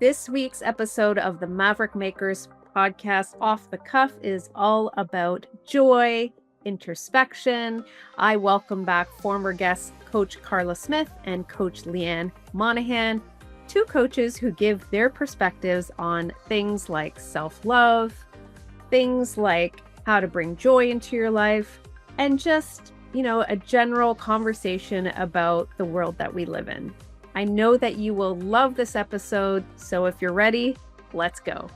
This week's episode of the Maverick Makers podcast, Off the Cuff, is all about joy, introspection. I welcome back former guests, Coach Karla Smith and Coach Leanne Monaghan, two coaches who give their perspectives on things like self-love, things like how to bring joy into your life, and just, a general conversation about the world that we live in. I know that you will love this episode, so if you're ready, let's go.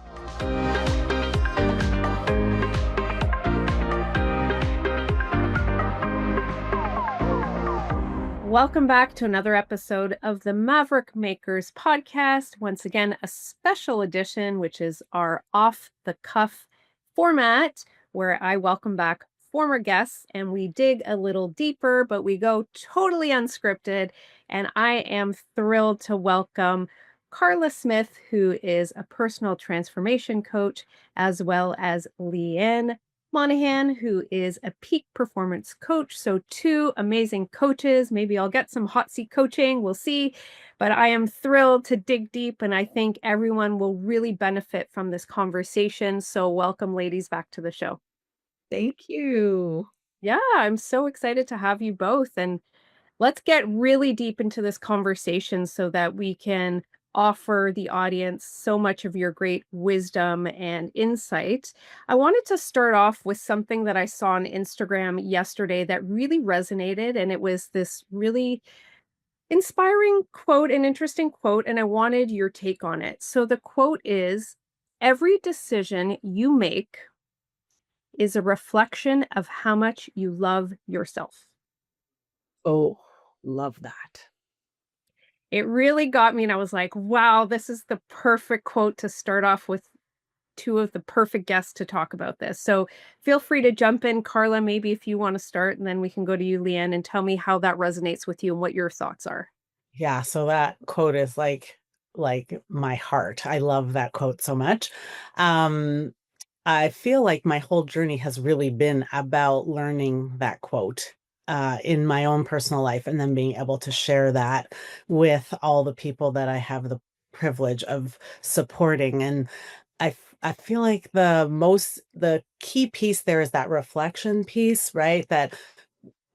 Welcome back to another episode of the Maverick Makers podcast. Once again, a special edition, which is our off-the-cuff format, where I welcome back former guests and we dig a little deeper, but we go totally unscripted. And I am thrilled to welcome Karla Smith, who is a personal transformation coach, as well as Leanne Monaghan, who is a peak performance coach. So two amazing coaches. Maybe I'll get some hot seat coaching. We'll see. But I am thrilled to dig deep, and I think everyone will really benefit from this conversation. So welcome, ladies, back to the show. Thank you. Yeah, I'm so excited to have you both. And let's get really deep into this conversation so that we can offer the audience so much of your great wisdom and insight. I wanted to start off with something that I saw on Instagram yesterday that really resonated. And it was this really inspiring quote, an interesting quote, and I wanted your take on it. So the quote is, "Every decision you make is a reflection of how much you love yourself." Oh, love that. It really got me, and I was like, wow, this is the perfect quote to start off with two of the perfect guests to talk about this. So feel free to jump in, Karla, maybe if you want to start, and then we can go to you, Leanne, and tell me how that resonates with you and what your thoughts are. Yeah, so that quote is like my heart. I love that quote so much. Um, I feel like my whole journey has really been about learning that quote in my own personal life and then being able to share that with all the people that I have the privilege of supporting. And I feel like the key piece there is that reflection piece, right? That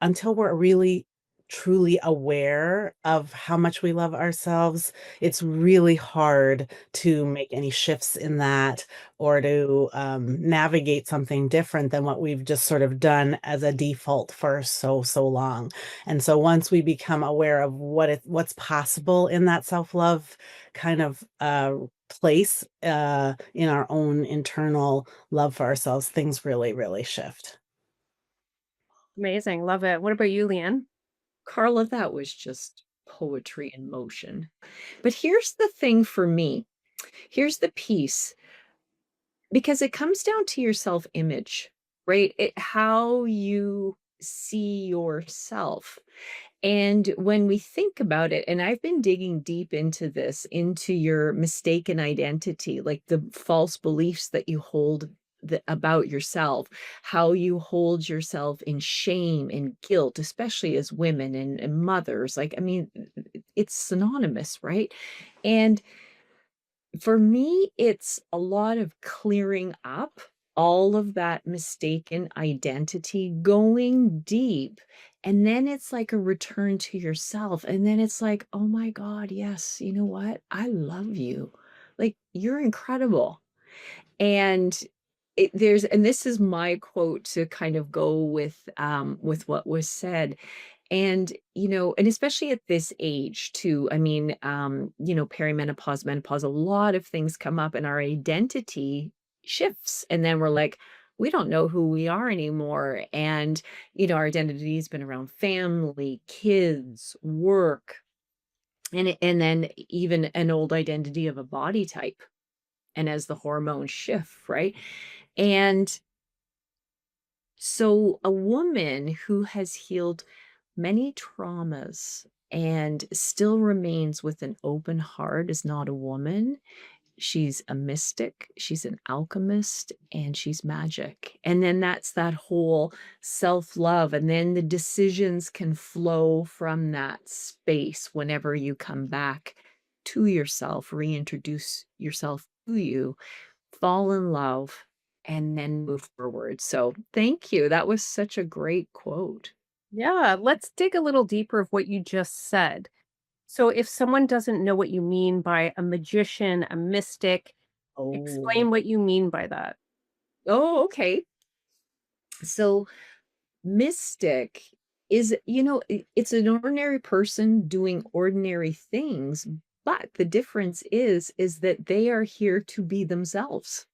until we're really truly aware of how much we love ourselves, it's really hard to make any shifts in that or to navigate something different than what we've just sort of done as a default for so long. And so once we become aware of what's possible in that self-love kind of place in our own internal love for ourselves, things really shift. Amazing. Love it. What about you, Leanne? Carla, that was just poetry in motion. But here's the thing for me. Here's the piece, because it comes down to your self-image, right? How you see yourself. And when we think about it, and I've been digging deep into this, into your mistaken identity, like the false beliefs that you hold about yourself, how you hold yourself in shame and guilt, especially as women and mothers. Like, I mean, it's synonymous, right? And for me, it's a lot of clearing up all of that mistaken identity, going deep. And then it's like a return to yourself. And then it's like, oh my God, yes, you know what? I love you. Like, you're incredible. And and this is my quote to kind of go with what was said. And, and especially at this age too, I mean, perimenopause, menopause, a lot of things come up and our identity shifts. And then we're like, we don't know who we are anymore. And, our identity has been around family, kids, work, and then even an old identity of a body type. And as the hormones shift, right? And so a woman who has healed many traumas and still remains with an open heart is not a woman. She's a mystic, she's an alchemist, and she's magic. And then that's that whole self-love. And then the decisions can flow from that space whenever you come back to yourself, reintroduce yourself to you, fall in love, and then move forward. So thank you. That was such a great quote. Yeah, let's dig a little deeper of what you just said. So, if someone doesn't know what you mean by a magician, a mystic, Oh, explain what you mean by that. oh, okay. So mystic is, it's an ordinary person doing ordinary things, but the difference is that they are here to be themselves.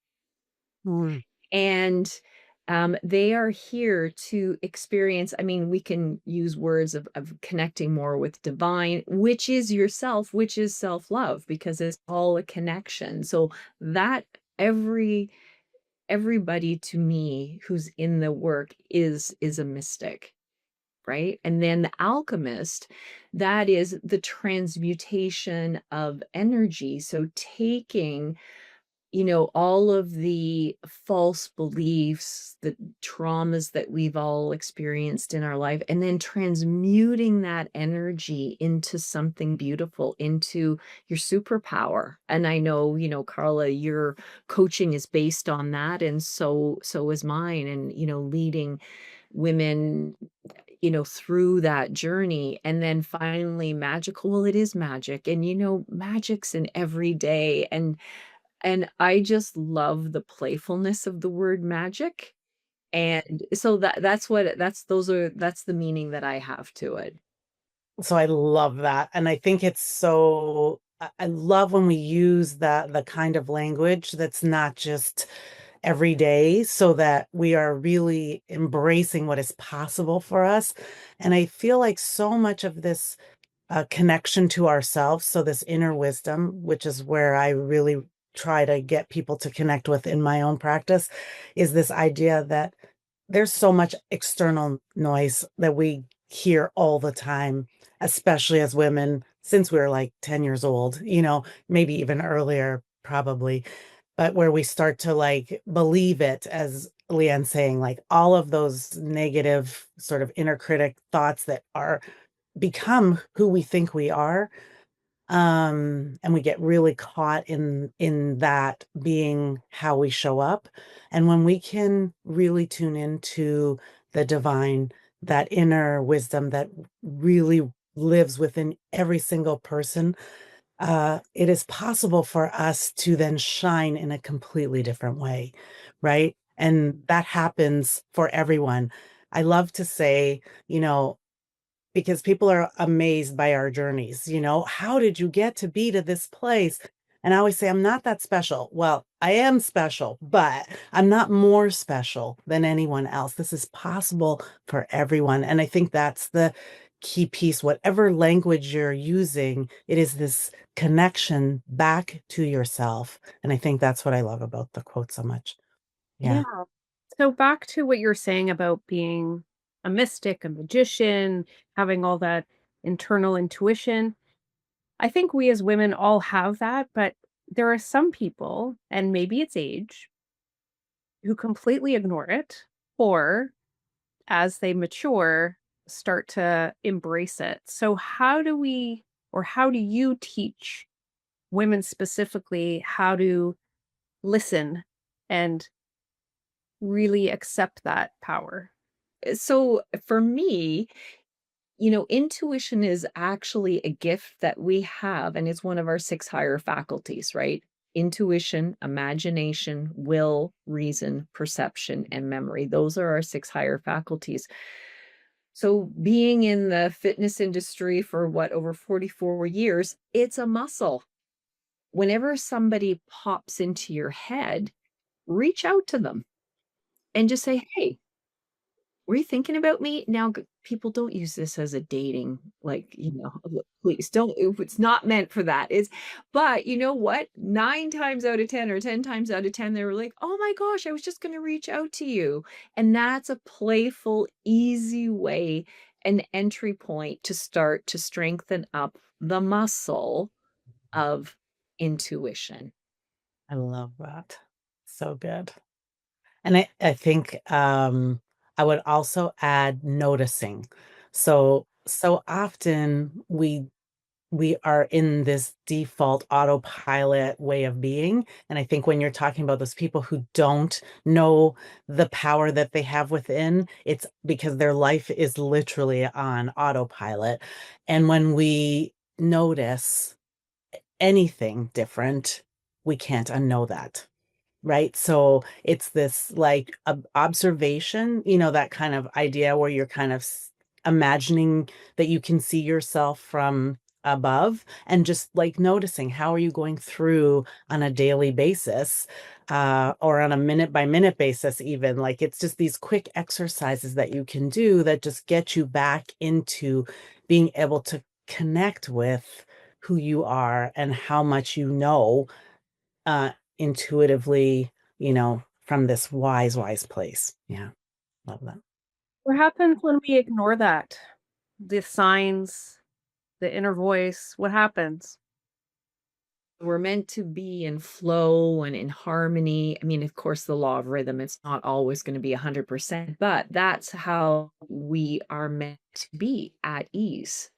Mm. And they are here to experience. I mean, we can use words of connecting more with divine, which is yourself, which is self-love, because it's all a connection. So that everybody to me who's in the work is a mystic, right? And then the alchemist, that is the transmutation of energy. So taking, all of the false beliefs, the traumas that we've all experienced in our life, and then transmuting that energy into something beautiful, into your superpower. And I know, Karla, your coaching is based on that. And so is mine. And, leading women, through that journey. And then finally magical. Well, it is magic. And, magic's in every day. And I just love the playfulness of the word magic, and so that's the meaning that I have to it. So I love that. And I think it's so I love when we use the kind of language that's not just every day, so that we are really embracing what is possible for us. And I feel like so much of this connection to ourselves, so this inner wisdom, which is where I really try to get people to connect with in my own practice, is this idea that there's so much external noise that we hear all the time, especially as women, since we were like 10 years old, maybe even earlier, probably, but where we start to like believe it, as Leanne saying, like all of those negative sort of inner critic thoughts that are become who we think we are. And we get really caught in that being how we show up. And when we can really tune into the divine, that inner wisdom that really lives within every single person, it is possible for us to then shine in a completely different way, right? And that happens for everyone. I love to say, because people are amazed by our journeys. How did you get to be to this place? And I always say, I'm not that special. Well, I am special, but I'm not more special than anyone else. This is possible for everyone. And I think that's the key piece. Whatever language you're using, it is this connection back to yourself. And I think that's what I love about the quote so much. Yeah. Yeah. So back to what you're saying about being a mystic, a magician, having all that internal intuition. I think we as women all have that, but there are some people, and maybe it's age, who completely ignore it, or as they mature, start to embrace it. So how do you teach women specifically how to listen and really accept that power? So for me, intuition is actually a gift that we have, and it's one of our six higher faculties, right? Intuition, imagination, will, reason, perception, and memory. Those are our six higher faculties. So, being in the fitness industry for what, over 44 years, it's a muscle. Whenever somebody pops into your head, reach out to them and just say, "Hey, were you thinking about me?" Now, people don't use this as a dating, like, please don't. It's not meant for that. But you know what? 9 times out of 10 or 10 times out of 10, they were like, "Oh my gosh, I was just going to reach out to you." And that's a playful, easy way, an entry point to start to strengthen up the muscle of intuition. I love that. So good. And I think I would also add noticing. So often we are in this default autopilot way of being. And I think when you're talking about those people who don't know the power that they have within, it's because their life is literally on autopilot. And when we notice anything different, we can't unknow that. Right. So it's this like observation, that kind of idea where you're kind of imagining that you can see yourself from above and just like noticing how are you going through on a daily basis, or on a minute by minute basis, even like it's just these quick exercises that you can do that just get you back into being able to connect with who you are and how much you know, uh, intuitively, from this wise place. Yeah, love that. What happens when we ignore that? The signs, the inner voice, what happens? We're meant to be in flow and in harmony. I mean, of course, the law of rhythm, it's not always going to be 100%, but that's how we are meant to be at ease.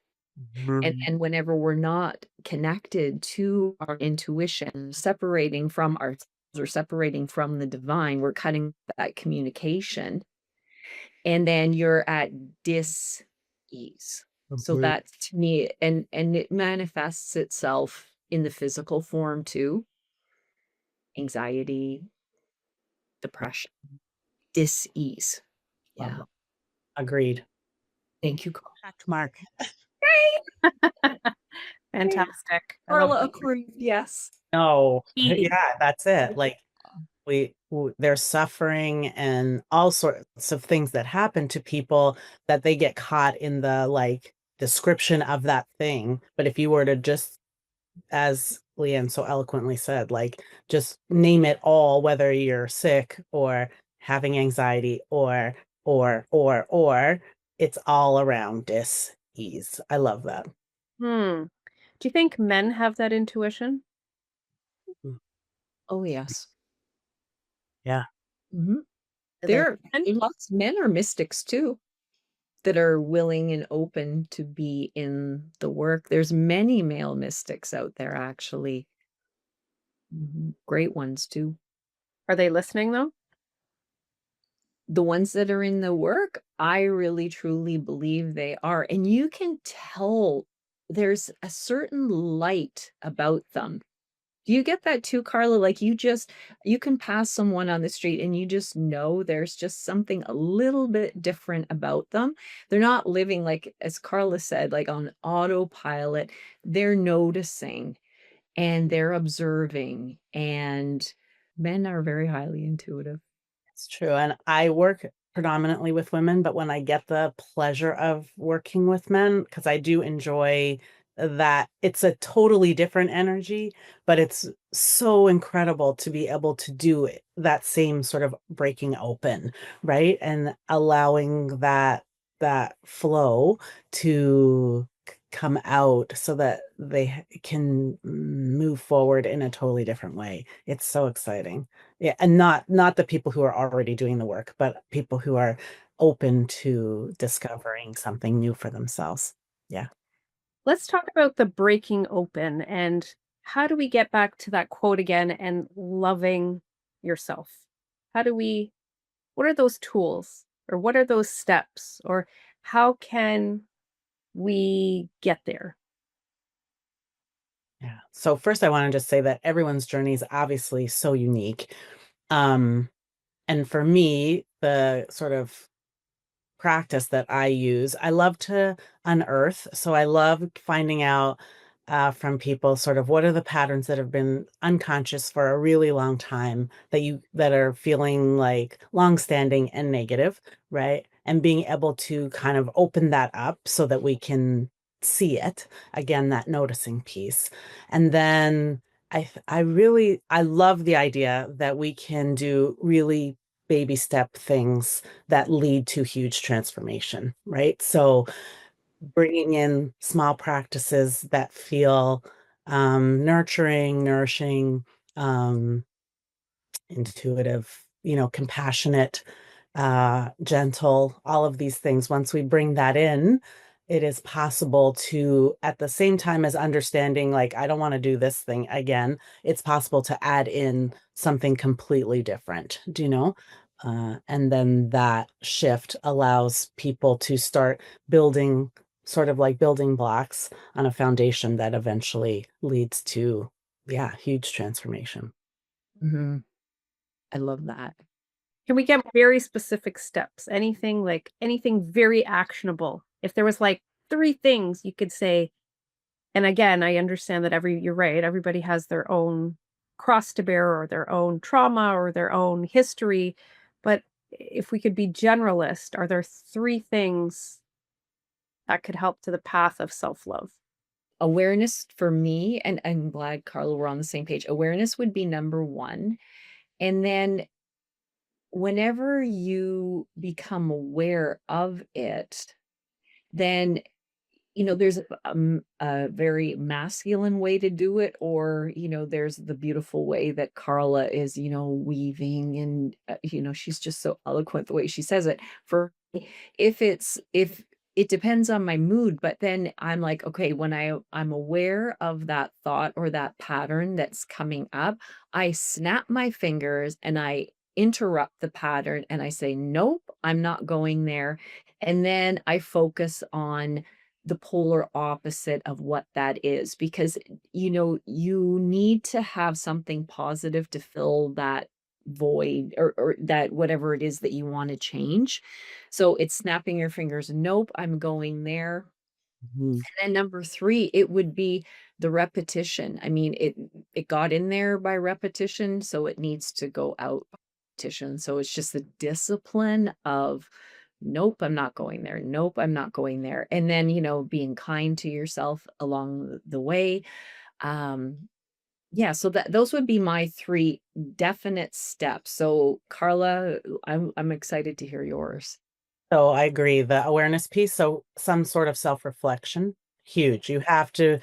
Mhm. And whenever we're not connected to our intuition, separating from ourselves or separating from the divine, we're cutting that communication. And then you're at dis-ease. So Complete. that's to me, and it manifests itself in the physical form too. Anxiety, depression, dis-ease. Love Yeah. that. Agreed. Thank you, Carl. Check mark. Fantastic. I love Carla that. approved, yes. No, Key. yeah, that's it. Like there's suffering and all sorts of things that happen to people that they get caught in the like description of that thing. But if you were to just, as Leanne so eloquently said, like just name it all, whether you're sick or having anxiety or it's all around dis-ease. I love that. Hmm. Do you think men have that intuition? Mm. Oh, yes. Yeah. Mhm. They There men? lots of men are mystics too that are willing and open to be in the work. There's many male mystics out there actually. Great ones too. Are they listening though? The ones that are in the work, I really truly believe they are. And you can tell there's a certain light about them. Do you get that too, Carla? Like you can pass someone on the street and you just know there's just something a little bit different about them. They're not living like, as Carla said, like on autopilot. They're noticing and they're observing. And men are very highly intuitive. It's true. And I work predominantly with women, but when I get the pleasure of working with men, because I do enjoy that, it's a totally different energy, but it's so incredible to be able to do it, that same sort of breaking open, right? And allowing that flow to come out so that they can move forward in a totally different way. It's so exciting. Yeah, and not the people who are already doing the work, but people who are open to discovering something new for themselves. Yeah. Let's talk about the breaking open and how do we get back to that quote again and loving yourself? How do we, what are those tools or what are those steps or how can we get there? Yeah. So first I want to just say that everyone's journey is obviously so unique. Um, and for me, the sort of practice that I use. I love to unearth. So I love finding out, from people sort of what are the patterns that have been unconscious for a really long time that are feeling like long-standing and negative, right? And being able to kind of open that up so that we can see it. Again, that noticing piece. And then I love the idea that we can do really baby step things that lead to huge transformation, right? So bringing in small practices that feel, nurturing, nourishing, um, intuitive, compassionate, gentle, all of these things. Once we bring that in, it is possible to, at the same time as understanding, like, I don't want to do this thing again, it's possible to add in something completely different, do you know? And then that shift allows people to start building, sort of like building blocks on a foundation that eventually leads to, yeah, huge transformation. Mhm. I love that. Can we get very specific steps? Anything very actionable? If there was like 3 things you could say, and again, I understand that you're right, everybody has their own cross to bear or their own trauma or their own history, but if we could be generalist, are there 3 things that could help to the path of self-love? Awareness for me, and I'm glad, Karla, we're on the same page. Awareness would be number 1, and then whenever you become aware of it, then, there's a very masculine way to do it, or, there's the beautiful way that Karla is, weaving, and, she's just so eloquent the way she says it. For if it depends on my mood, but then I'm like, okay, when I'm aware of that thought or that pattern that's coming up, I snap my fingers and I interrupt the pattern and I say, nope, I'm not going there. And then I focus on the polar opposite of what that is, because you need to have something positive to fill that void, or that whatever it is that you want to change. So it's snapping your fingers, nope, I'm going there. Mhm. And then number 3, it would be the repetition. I mean, it got in there by repetition, so it needs to go out by repetition. So it's just the discipline of, nope, I'm not going there. Nope, I'm not going there. And then, being kind to yourself along the way. Um, yeah, so that those would be my 3 definite steps. So, Karla, I'm excited to hear yours. So I agree, the awareness piece, so some sort of self-reflection, huge. You have to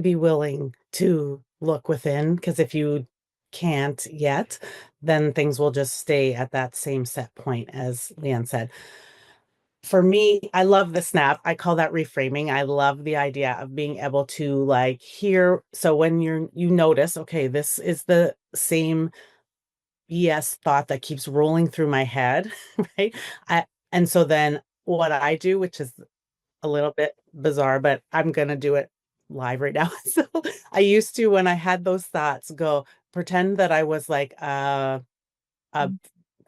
be willing to look within, because if you can't yet, then things will just stay at that same set point, as Leanne said. For me, I love the snap. I call that reframing. I love the idea of being able to, like, hear, so when you notice, okay, this is the same BS thought that keeps rolling through my head, right? I and so then what I do, which is a little bit bizarre, but I'm gonna do it live right now. So I used to, when I had those thoughts, go pretend that I was like a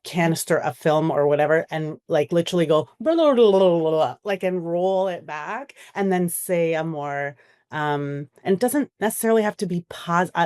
canister of film or whatever, and like literally go blah, blah, blah, blah, blah, blah, like, and roll it back and then say a more and it doesn't necessarily have to be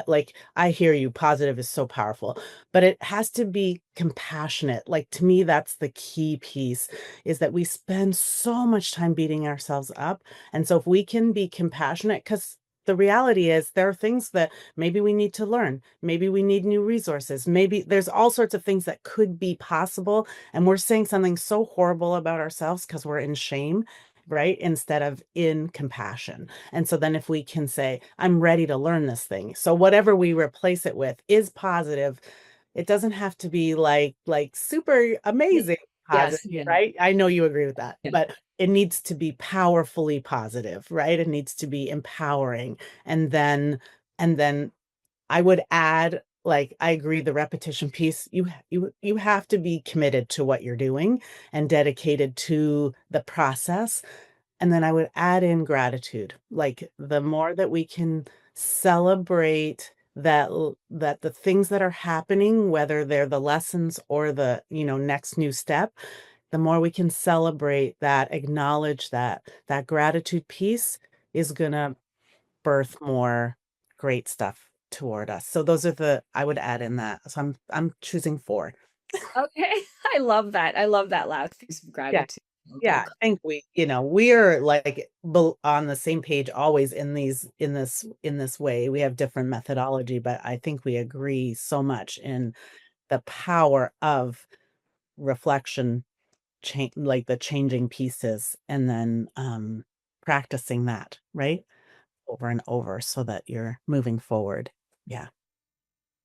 like, I hear you, positive is so powerful, but it has to be compassionate. Like, to me, that's the key piece, is that we spend so much time beating ourselves up. And so if we can be compassionate, because the reality is there are things that maybe we need to learn. Maybe we need new resources. Maybe there's all sorts of things that could be possible. And we're saying something so horrible about ourselves because we're in shame, right? Instead of in compassion. And so then if we can say, I'm ready to learn this thing. So whatever we replace it with is positive. It doesn't have to be like super Ye amazing positive, Yes, yeah, right? I know you agree with that, yeah. but it needs to be powerfully positive, right? It needs to be empowering. And then I would add, like, I agree, the repetition piece, you have to be committed to what you're doing and dedicated to the process. And then I would add in gratitude. Like, the more that we can celebrate that the things that are happening, whether they're the lessons or the, next new step, the more we can celebrate that, acknowledge that gratitude piece is gonna birth more great stuff toward us. So those are I would add in that. So I'm choosing 4. Okay, I love that. I love that last piece of Yeah. gratitude. I'll Yeah, go. I think we're like on the same page always in this way. We have different methodology, but I think we agree so much in the power of reflection, change, like the changing pieces, and then practicing that, right? Over and over so that you're moving forward. Yeah.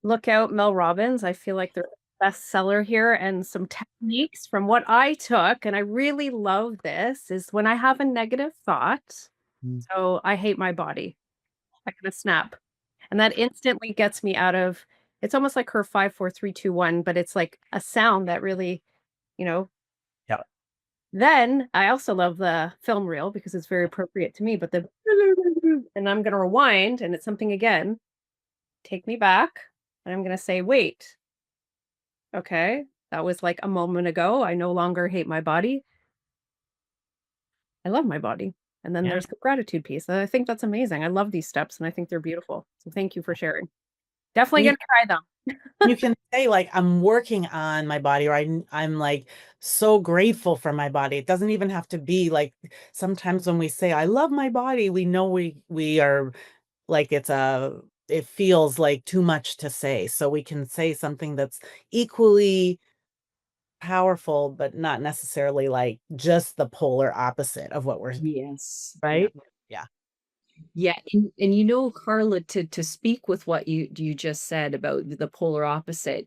Look out, Mel Robbins. I feel like they're bestseller here and some techniques from what I took, and I really love this, is when I have a negative thought, Mm. so I hate my body, I kinda snap, and that instantly gets me out of it's almost like her 5, 4, 3, 2, 1, but it's like a sound that really, you know Yeah. then I also love the film reel because it's very appropriate to me, but the and I'm gonna rewind, and it's something again, take me back, and I'm gonna say, "Wait, okay, that was like a moment ago. I no longer hate my body. I love my body." And then Yeah. there's the gratitude piece. And I think that's amazing. I love these steps and I think they're beautiful. So thank you for sharing. Definitely And gonna try them. you can say like, I'm working on my body, or I'm like so grateful for my body. It doesn't even have to be like, sometimes when we say I love my body, we know we are like, it feels like too much to say. So we can say something that's equally powerful, but not necessarily like just the polar opposite of what we're, Yes. Yeah. right? Yeah. Yeah, and Carla, to speak with what you just said about the polar opposite,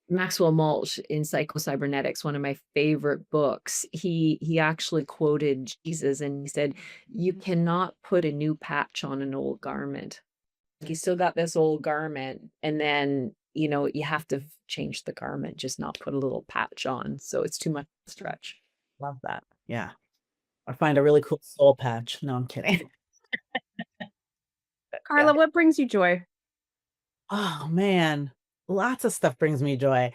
Maxwell Maltz in Psycho-Cybernetics, one of my favorite books, he actually quoted Jesus and he said, "You cannot put a new patch on an old garment." Like, you still got this old garment, and then, you have to change the garment, just not put a little patch on, so it's too much to stretch. Love that. Yeah. I find a really cool soul patch. No, I'm kidding. Yeah. Carla, what brings you joy? Oh man, lots of stuff brings me joy.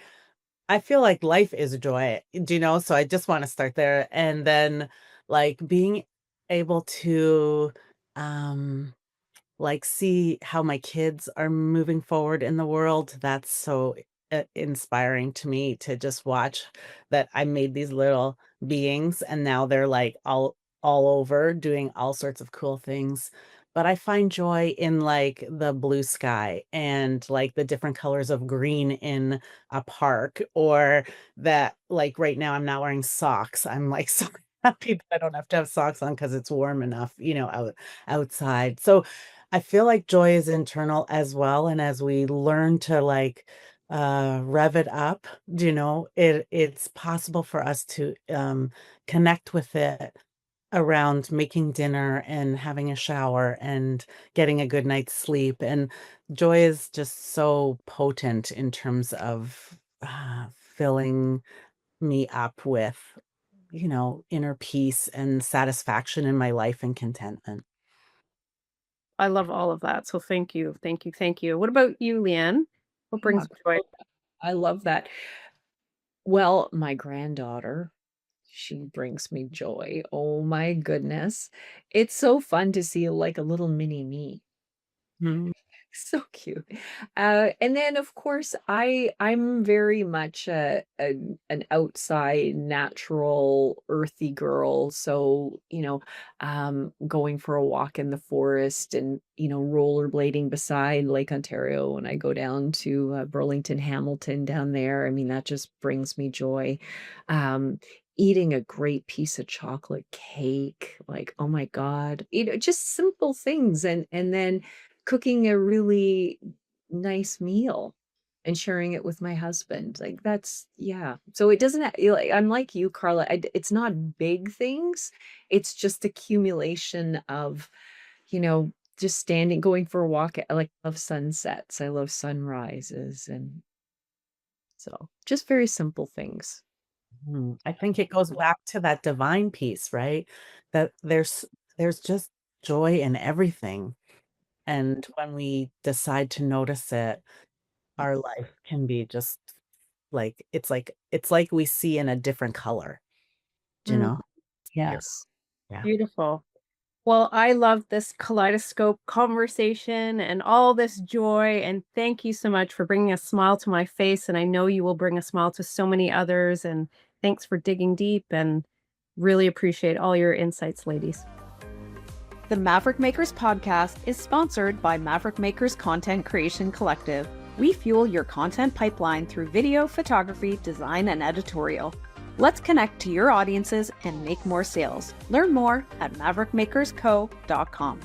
I feel like life is joy, do you know? So I just want to start there. And then like being able to um like see how my kids are moving forward in the world. That's so inspiring to me to just watch that I made these little beings and now they're like all over doing all sorts of cool things. But I find joy in like the blue sky and like the different colors of green in a park, or that like right now I'm not wearing socks. I'm like so happy that I don't have to have socks on because it's warm enough, outside. So I feel like joy is internal as well. And as we learn to like rev it up, it's possible for us to connect with it around making dinner and having a shower and getting a good night's sleep. And joy is just so potent in terms of filling me up with, inner peace and satisfaction in my life and contentment. I love all of that. So thank you. Thank you. Thank you. What about you, Leanne? What Yeah, brings you joy? I love that. Well, my granddaughter, she brings me joy. Oh my goodness. It's so fun to see like a little mini me. Mhm. So cute. And then of course I'm very much an outside natural earthy girl. So, going for a walk in the forest and, rollerblading beside Lake Ontario when I go down to Burlington, Hamilton down there. I mean, that just brings me joy. Um, Eating a great piece of chocolate cake, like, oh my God, just simple things. And then cooking a really nice meal and sharing it with my husband. Like, that's yeah. So it doesn't like, I'm like you, Carla. It's not big things. It's just accumulation of, you know, just standing, going for a walk. I like love sunsets. I love sunrises. And so just very simple things. I think it goes back to that divine piece, right? That there's just joy in everything. And when we decide to notice it, our life can be just like it's like we see in a different color, you Mm, know? Beautiful. Yes. Yeah. beautiful. Well, I love this kaleidoscope conversation and all this joy. And thank you so much for bringing a smile to my face. And I know you will bring a smile to so many others. And thanks for digging deep and really appreciate all your insights, ladies. The Maverick Makers podcast is sponsored by Maverick Makers Content Creation Collective. We fuel your content pipeline through video, photography, design, and editorial. Let's connect to your audiences and make more sales. Learn more at maverickmakersco.com.